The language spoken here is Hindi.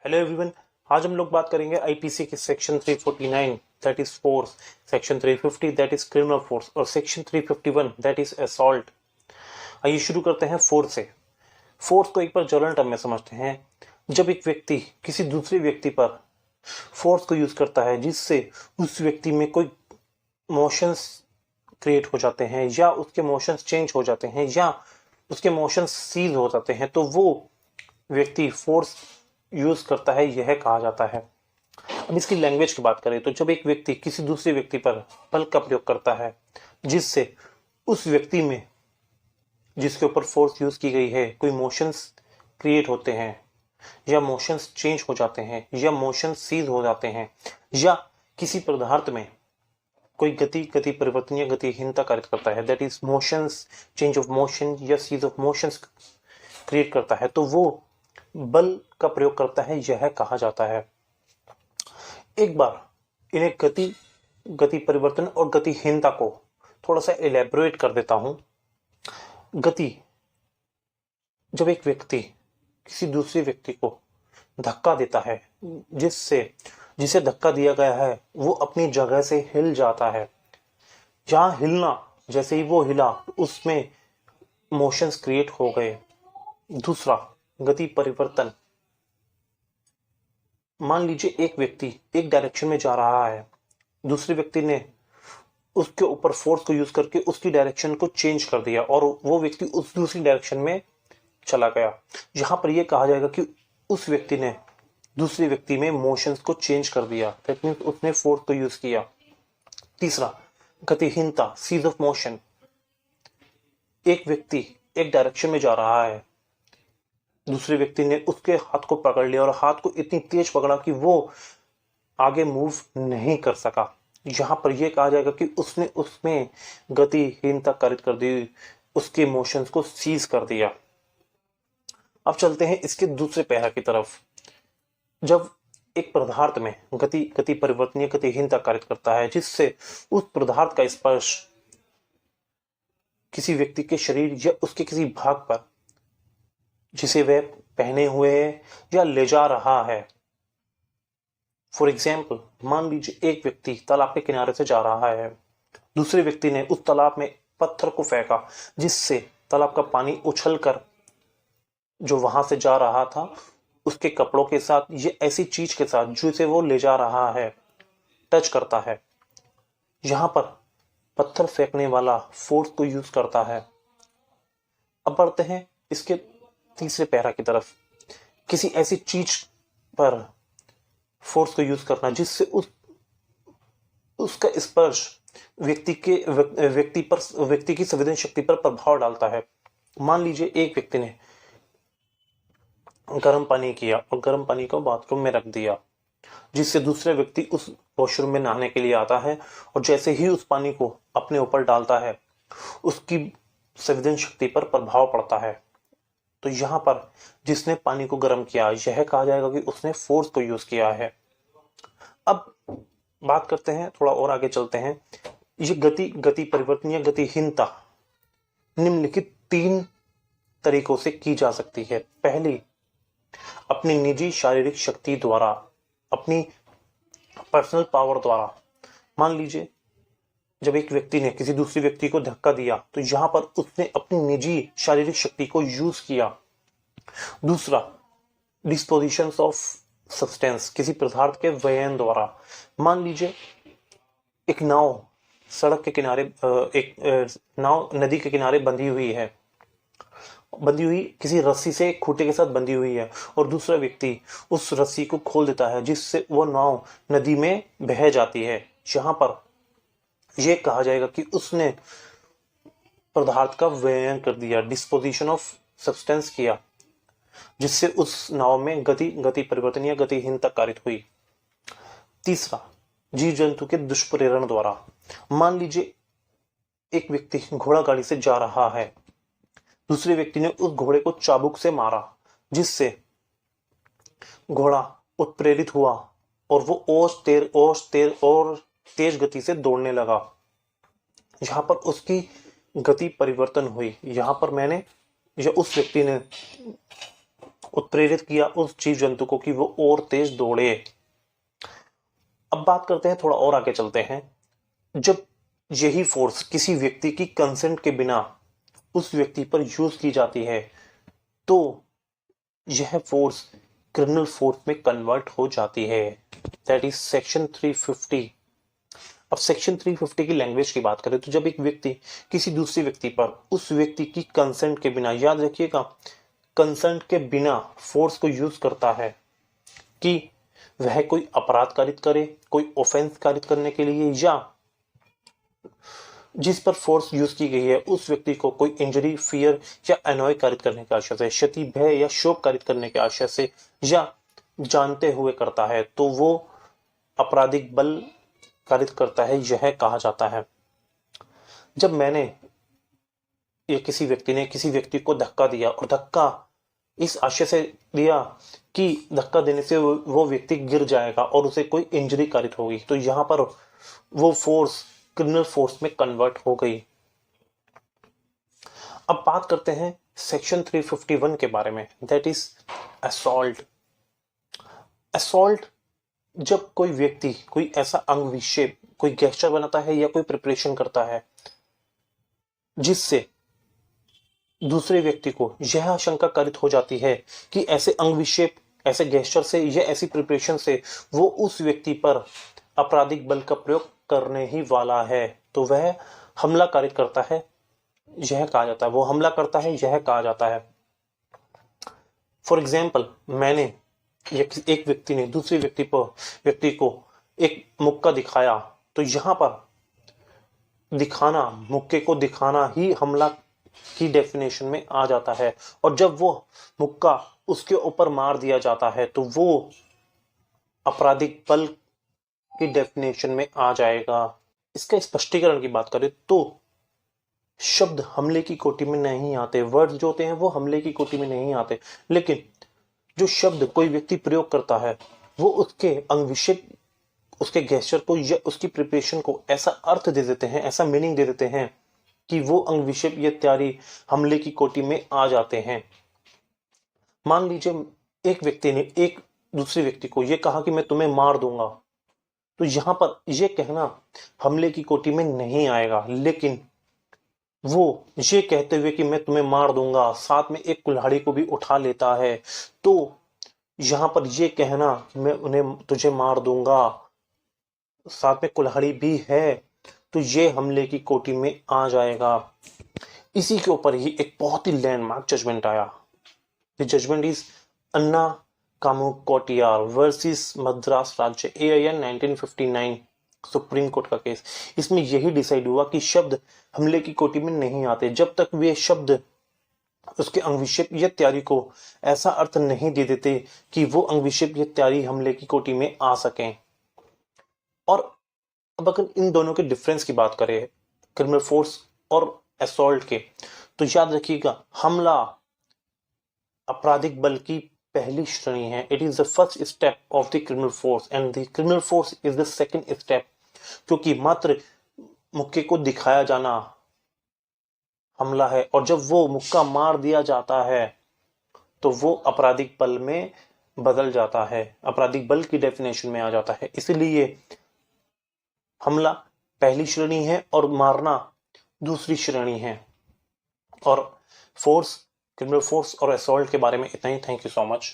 Hello everyone. आज हम लोग बात करेंगे आईपीसी के section 349 that is force, section 350 that is criminal force और सेक्शन 351 दैट इज असॉल्ट। आइए शुरू करते हैं फोर्स से। फोर्स को एक बार जनरल टर्म में समझते हैं। जब एक व्यक्ति किसी दूसरे व्यक्ति पर फोर्स को यूज करता है जिससे उस व्यक्ति में कोई मोशंस क्रिएट हो जाते हैं या उसके मोशंस चेंज हो जाते हैं या उसके मोशंस सीज हो जाते हैं, तो वो व्यक्ति फोर्स यूज करता है, यह कहा जाता है। अब इसकी लैंग्वेज की बात करें तो जब एक व्यक्ति किसी दूसरे व्यक्ति पर बल का प्रयोग करता है जिससे उस व्यक्ति में जिसके ऊपर फोर्स यूज की गई है कोई मोशंस क्रिएट होते हैं या मोशंस चेंज हो जाते हैं या मोशंस सीज हो जाते हैं या किसी पदार्थ में कोई गति परिवर्तन या गतिहीनता कार्य करता है, that is motions, change of motion या सीज ऑफ मोशंस क्रिएट करता है, तो वो बल का प्रयोग करता है, यह कहा जाता है। एक बार इन्हें गति परिवर्तन और गतिहीनता को थोड़ा सा एलैबोरेट कर देता हूं। गति, जब एक व्यक्ति किसी दूसरे व्यक्ति को धक्का देता है जिसे धक्का दिया गया है वो अपनी जगह से हिल जाता है। जहां हिलना, जैसे ही वो हिला उसमें मोशंस क्रिएट हो गए। दूसरा, गति परिवर्तन। मान लीजिए एक व्यक्ति एक डायरेक्शन में जा रहा है, दूसरे व्यक्ति ने उसके ऊपर फोर्स को यूज करके उसकी डायरेक्शन को चेंज कर दिया और वो व्यक्ति उस दूसरी डायरेक्शन में चला गया। यहां पर यह कहा जाएगा कि उस व्यक्ति ने दूसरे व्यक्ति में मोशंस को चेंज कर दिया, दैट मींस उसने फोर्स को यूज किया। तीसरा, गतिहीनता, सीज ऑफ मोशन। एक व्यक्ति एक डायरेक्शन में जा रहा है, दूसरे व्यक्ति ने उसके हाथ को पकड़ लिया और हाथ को इतनी तेज पकड़ा कि वो आगे मूव नहीं कर सका। यहां पर यह कहा जाएगा कि उसने उसमें गतिहीनता कारित कर दी, उसके मोशंस को सीज कर दिया। अब चलते हैं इसके दूसरे पैरा की तरफ। जब एक पदार्थ में गति परिवर्तन या गतिहीनता कारित करता है जिससे उस पदार्थ का स्पर्श किसी व्यक्ति के शरीर या उसके किसी भाग पर जिसे वह पहने हुए है या ले जा रहा है। फॉर एग्जाम्पल, मान लीजिए एक व्यक्ति तालाब के किनारे से जा रहा है, दूसरे व्यक्ति ने उस तालाब में पत्थर को फेंका जिससे तालाब का उछल उछलकर जो वहां से जा रहा था उसके कपड़ों के साथ, ये ऐसी चीज के साथ जिसे वो ले जा रहा है, टच करता है। यहां पर पत्थर फेंकने वाला फोर्स को यूज करता है। अब बढ़ते हैं इसके तीसरे पैरा की तरफ। किसी ऐसी चीज पर फोर्स को यूज करना जिससे उसका स्पर्श व्यक्ति की संवेदन शक्ति पर प्रभाव डालता है। मान लीजिए एक व्यक्ति ने गर्म पानी किया और गर्म पानी को बाथरूम में रख दिया जिससे दूसरे व्यक्ति उस वॉशरूम में नहाने के लिए आता है और जैसे ही उस पानी को अपने ऊपर डालता है उसकी संवेदन शक्ति पर प्रभाव पड़ता है। तो यहां पर जिसने पानी को गर्म किया यह कहा जाएगा कि उसने फोर्स को यूज किया है। अब बात करते हैं, थोड़ा और आगे चलते हैं। ये गति परिवर्तन या गतिहीनता निम्नलिखित 3 तरीकों से की जा सकती है। पहली, अपनी निजी शारीरिक शक्ति द्वारा, अपनी पर्सनल पावर द्वारा। मान लीजिए जब एक व्यक्ति ने किसी दूसरे व्यक्ति को धक्का दिया तो यहां पर उसने अपनी निजी शारीरिक शक्ति को यूज किया। दूसरा, डिस्पोजिशंस ऑफ सब्सटेंस, किसी पदार्थ के व्ययन द्वारा। मान लीजिए एक नाव सड़क के किनारे, एक नाव नदी के किनारे बंधी हुई किसी रस्सी से खूंटे के साथ बंधी हुई है और दूसरा व्यक्ति उस रस्सी को खोल देता है जिससे वो नाव नदी में बह जाती है। यहां पर यह कहा जाएगा कि उसने पदार्थ का व्ययन कर दिया, डिस्पोजिशन ऑफ सब्सटेंस किया, जिससे उस नाव में गति परिवर्तन या गतिहीनता कारित हुई। तीसरा, जीव जंतु के दुष्प्रेरण द्वारा। मान लीजिए एक व्यक्ति घोड़ा गाड़ी से जा रहा है, दूसरे व्यक्ति ने उस घोड़े को चाबुक से मारा जिससे घोड़ा उत्प्रेरित हुआ और वो और तेज गति से दौड़ने लगा। यहां पर उसकी गति परिवर्तन हुई। यहां पर उस व्यक्ति ने उत्प्रेरित किया उस जीव जंतु को कि वो और तेज दौड़े। अब बात करते हैं, थोड़ा और आगे चलते हैं। जब यही फोर्स किसी व्यक्ति की कंसेंट के बिना उस व्यक्ति पर यूज की जाती है तो यह फोर्स क्रिमिनल फोर्स में कन्वर्ट हो जाती है। That is section 350। अब सेक्शन 350 की लैंग्वेज की बात करें तो जब एक व्यक्ति किसी दूसरे व्यक्ति पर उस व्यक्ति की कंसेंट के बिना, याद रखिएगा, कंसेंट के बिना फोर्स को यूज करता है कि वह कोई अपराध कारित करे, कोई ऑफेंस कारित करने के लिए, या जिस पर फोर्स यूज की गई है उस व्यक्ति को कोई इंजरी, फियर या अनॉय कारित करने के आशय से, क्षति, भय या शोक कारित करने के आशय से, या जानते हुए करता है, तो वो आपराधिक बल कारित करता है, यह कहा जाता है। जब मैंने या किसी व्यक्ति ने किसी व्यक्ति को धक्का दिया और धक्का इस आशय से दिया कि धक्का देने से वो व्यक्ति गिर जाएगा और उसे कोई इंजरी कारित होगी, तो यहां पर वो फोर्स क्रिमिनल फोर्स में कन्वर्ट हो गई। अब बात करते हैं सेक्शन 351 के बारे में, दैट इज असॉल्ट। असॉल्ट जब कोई व्यक्ति कोई ऐसा अंग विक्षेप, कोई गेस्चर बनाता है या कोई प्रिपरेशन करता है जिससे दूसरे व्यक्ति को यह आशंका कारित हो जाती है कि ऐसे अंग विक्षेप, ऐसे गेस्चर से या ऐसी प्रिपरेशन से वो उस व्यक्ति पर आपराधिक बल का प्रयोग करने ही वाला है, तो वह हमला कारित करता है, यह कहा जाता है, वो हमला करता है, यह कहा जाता है। फॉर एग्जाम्पल, मैंने एक व्यक्ति ने दूसरे व्यक्ति को एक मुक्का दिखाया, तो यहां पर दिखाना, मुक्के को दिखाना ही हमला की डेफिनेशन में आ जाता है, और जब वो मुक्का उसके ऊपर मार दिया जाता है तो वो आपराधिक बल की डेफिनेशन में आ जाएगा। इसका स्पष्टीकरण की बात करें तो शब्द हमले की कोटि में नहीं आते, वर्ड जो होते हैं वो हमले की कोटि में नहीं आते, लेकिन जो शब्द कोई व्यक्ति प्रयोग करता है वो उसके अंग विक्षेप, उसके गेस्चर को या उसकी प्रिपरेशन को ऐसा अर्थ दे देते हैं, ऐसा मीनिंग दे देते हैं कि वो अंग विक्षेप या तैयारी हमले की कोटि में आ जाते हैं। मान लीजिए एक व्यक्ति ने एक दूसरे व्यक्ति को यह कहा कि मैं तुम्हें मार दूंगा, तो यहां पर यह कहना हमले की कोटि में नहीं आएगा, लेकिन वो ये कहते हुए कि मैं तुम्हें मार दूंगा साथ में एक कुल्हाड़ी को भी उठा लेता है, तो यहां पर यह कहना मैं उन्हें तुझे मार दूंगा साथ में कुल्हाड़ी भी है, तो ये हमले की कोटि में आ जाएगा। इसी के ऊपर ही एक बहुत ही लैंडमार्क जजमेंट आया। The judgement is Anna Kamukotiyar versus Madras राज्य, AIN 1959, सुप्रीम कोर्ट का केस। इसमें यही डिसाइड हुआ कि शब्द हमले की कोटि में नहीं आते जब तक वे शब्द उसके अंग विक्षेप या तैयारी को ऐसा अर्थ नहीं दे देते कि वो अंग विक्षेप या तैयारी हमले की कोटि में आ सकें। और अब अगर इन दोनों के डिफरेंस की बात करें, क्रिमिनल फोर्स और असॉल्ट के, तो याद रखिएगा हमला आपराधिक बल की पहली श्रेणी है। It is the first step of the criminal force and the criminal force is the second step, क्योंकि मात्र मुक्के को दिखाया जाना हमला है, और जब वो मुक्का मार दिया जाता है तो वो आपराधिक बल में बदल जाता है, आपराधिक बल की डेफिनेशन में आ जाता है। इसलिए हमला पहली श्रेणी है और मारना दूसरी श्रेणी है। और फोर्स, क्रिमिनल फोर्स और असॉल्ट के बारे में इतना ही। Thank you so much.